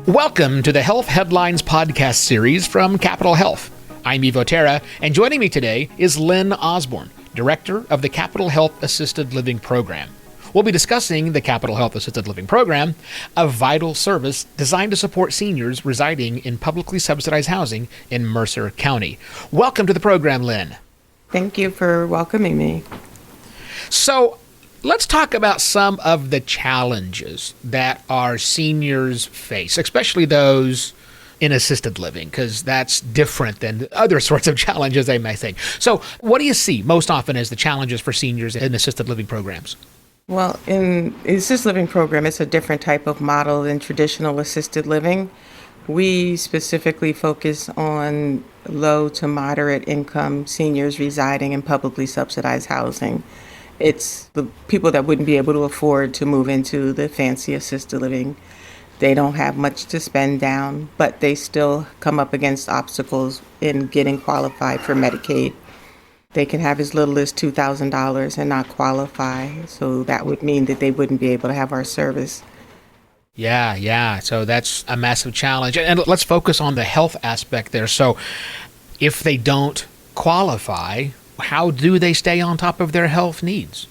Welcome to the Health Headlines podcast series from Capitol Health. I'm Ivo Terra, and joining me today is Lynn Osborne, Director of the Capitol Health Assisted Living Program. We'll be discussing the Capitol Health Assisted Living Program, a vital service designed to support seniors residing in publicly subsidized housing in Mercer County. Welcome to the program, Lynn. Thank you for welcoming me. So, let's talk about some of the challenges that our seniors face, especially those in assisted living, because that's different than other sorts of challenges they may think. So what do you see most often as the challenges for seniors in assisted living programs? Well, in the assisted living program, it's a different type of model than traditional assisted living. We specifically focus on low to moderate income seniors residing in publicly subsidized housing. It's the people that wouldn't be able to afford to move into the fancy assisted living. They don't have much to spend down, but they still come up against obstacles in getting qualified for Medicaid. They can have as little as $2,000 and not qualify, so that would mean that they wouldn't be able to have our service. Yeah. So that's a massive challenge. And let's focus on the health aspect there. So if they don't qualify, how do they stay on top of their health needs?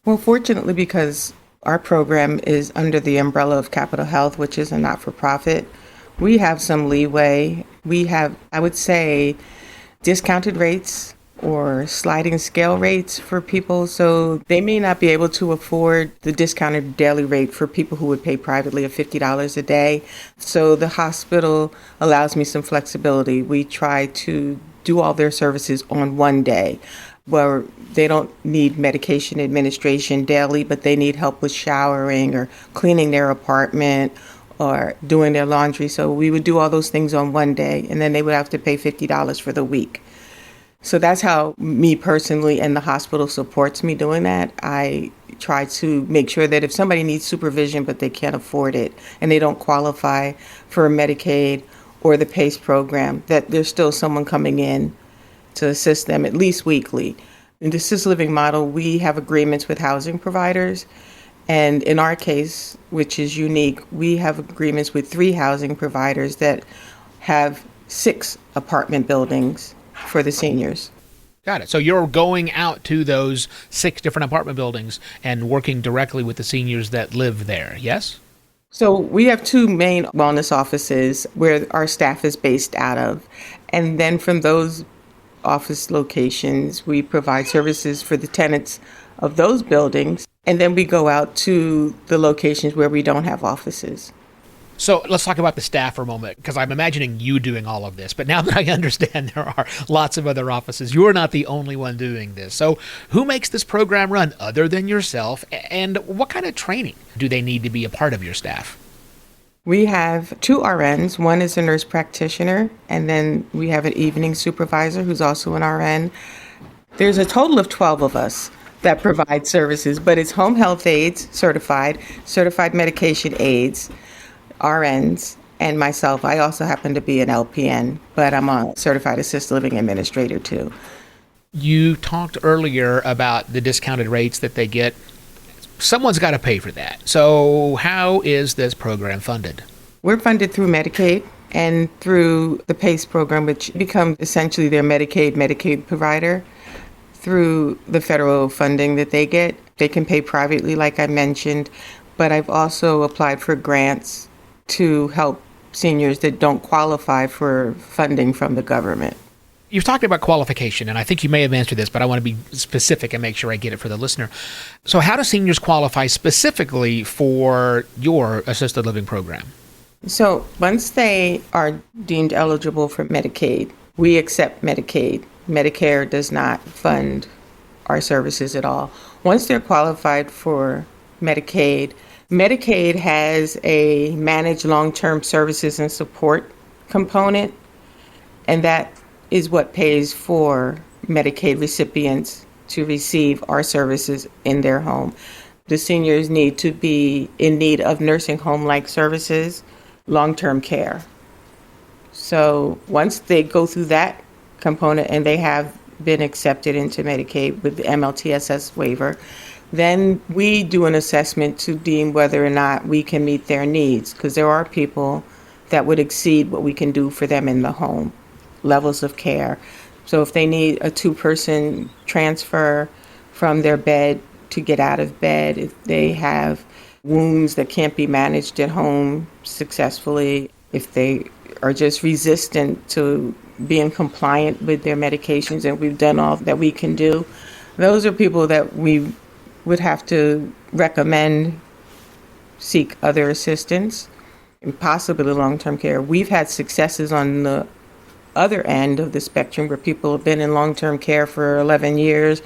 Well, fortunately, because our program is under the umbrella of Capitol Health, which is a not-for-profit, we have some leeway. We have, I would say, discounted rates or sliding scale rates for people. So they may not be able to afford the discounted daily rate for people who would pay privately of $50 a day. So the hospital allows me some flexibility. We try to do all their services on one day, where they don't need medication administration daily, but they need help with showering or cleaning their apartment or doing their laundry. So we would do all those things on one day, and then they would have to pay $50 for the week. So that's how me personally and the hospital supports me doing that. I try to make sure that if somebody needs supervision but they can't afford it and they don't qualify for Medicaid or the PACE program, that there's still someone coming in to assist them at least weekly. In the assisted living model, we have agreements with housing providers. And in our case, which is unique, we have agreements with 3 housing providers that have 6 apartment buildings for the seniors. Got it. So you're going out to those 6 different apartment buildings and working directly with the seniors that live there, yes? So we have 2 main wellness offices where our staff is based out of. And then from those office locations, we provide services for the tenants of those buildings. And then we go out to the locations where we don't have offices. So let's talk about the staff for a moment, because I'm imagining you doing all of this. But now that I understand there are lots of other offices, you're not the only one doing this. So who makes this program run other than yourself? And what kind of training do they need to be a part of your staff? We have 2 RNs. One is a nurse practitioner, and then we have an evening supervisor who's also an RN. There's a total of 12 of us that provide services, but it's home health aides, certified medication aides, RNs, and myself. I also happen to be an LPN, but I'm a certified assisted living administrator too. You talked earlier about the discounted rates that they get. Someone's got to pay for that. So how is this program funded? We're funded through Medicaid and through the PACE program, which becomes essentially their Medicaid provider. Through the federal funding that they get, they can pay privately, like I mentioned, but I've also applied for grants to help seniors that don't qualify for funding from the government. You've talked about qualification, and I think you may have answered this, but I want to be specific and make sure I get it for the listener. So how do seniors qualify specifically for your assisted living program? So once they are deemed eligible for Medicaid, we accept Medicaid. Medicare does not fund our services at all. Once they're qualified for Medicaid, Medicaid has a managed long-term services and support component, and that is what pays for Medicaid recipients to receive our services in their home. The seniors need to be in need of nursing home-like services, long-term care. So once they go through that component and they have been accepted into Medicaid with the MLTSS waiver, then we do an assessment to deem whether or not we can meet their needs, because there are people that would exceed what we can do for them in the home, levels of care. So if they need a 2-person transfer from their bed to get out of bed, if they have wounds that can't be managed at home successfully, if they are just resistant to being compliant with their medications, and we've done all that we can do, those are people that we would have to recommend seek other assistance and possibly long-term care. We've had successes on the other end of the spectrum where people have been in long-term care for 11 years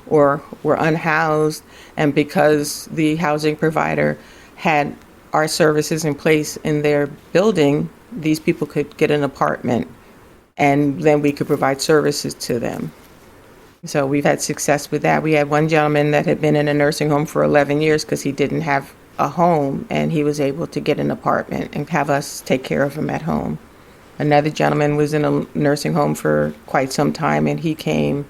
or were unhoused, and because the housing provider had our services in place in their building, these people could get an apartment, and then we could provide services to them. So we've had success with that. We had one gentleman that had been in a nursing home for 11 years because he didn't have a home, and he was able to get an apartment and have us take care of him at home. Another gentleman was in a nursing home for quite some time, and he came,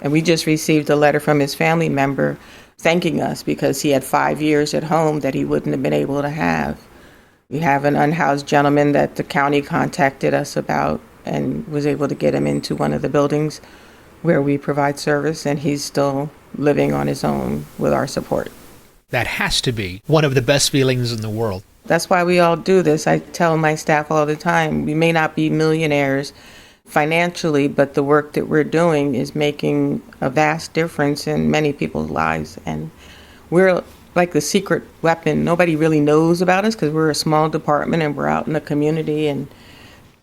and we just received a letter from his family member thanking us because he had 5 years at home that he wouldn't have been able to have. We have an unhoused gentleman that the county contacted us about and was able to get him into one of the buildings where we provide service, and he's still living on his own with our support. That has to be one of the best feelings in the world. That's why we all do this. I tell my staff all the time, we may not be millionaires financially, but the work that we're doing is making a vast difference in many people's lives. And we're like the secret weapon. Nobody really knows about us because we're a small department and we're out in the community. And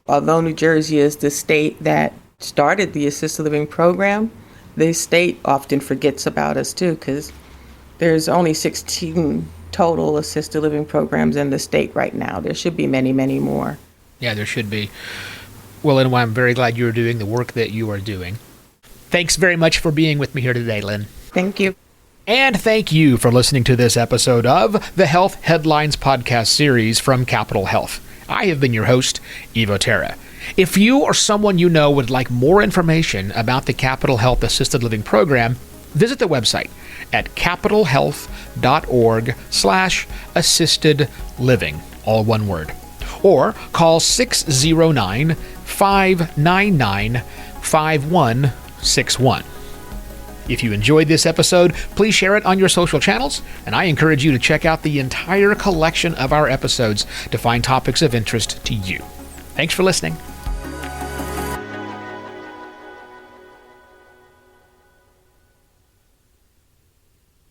although New Jersey is the state that started the assisted living program, the state often forgets about us too, because there's only 16 total assisted living programs in the state right now. There should be many, many more. Yeah, there should be. Well, and I'm very glad you're doing the work that you are doing. Thanks very much for being with me here today, Lynn. Thank you. And thank you for listening to this episode of the Health Headlines podcast series from Capital Health. I have been your host, Evo Terra. If you or someone you know would like more information about the Capital Health Assisted Living Program, visit the website at capitalhealth.org/assisted living, all one word, or call 609-599-5161. If you enjoyed this episode, please share it on your social channels, and I encourage you to check out the entire collection of our episodes to find topics of interest to you. Thanks for listening.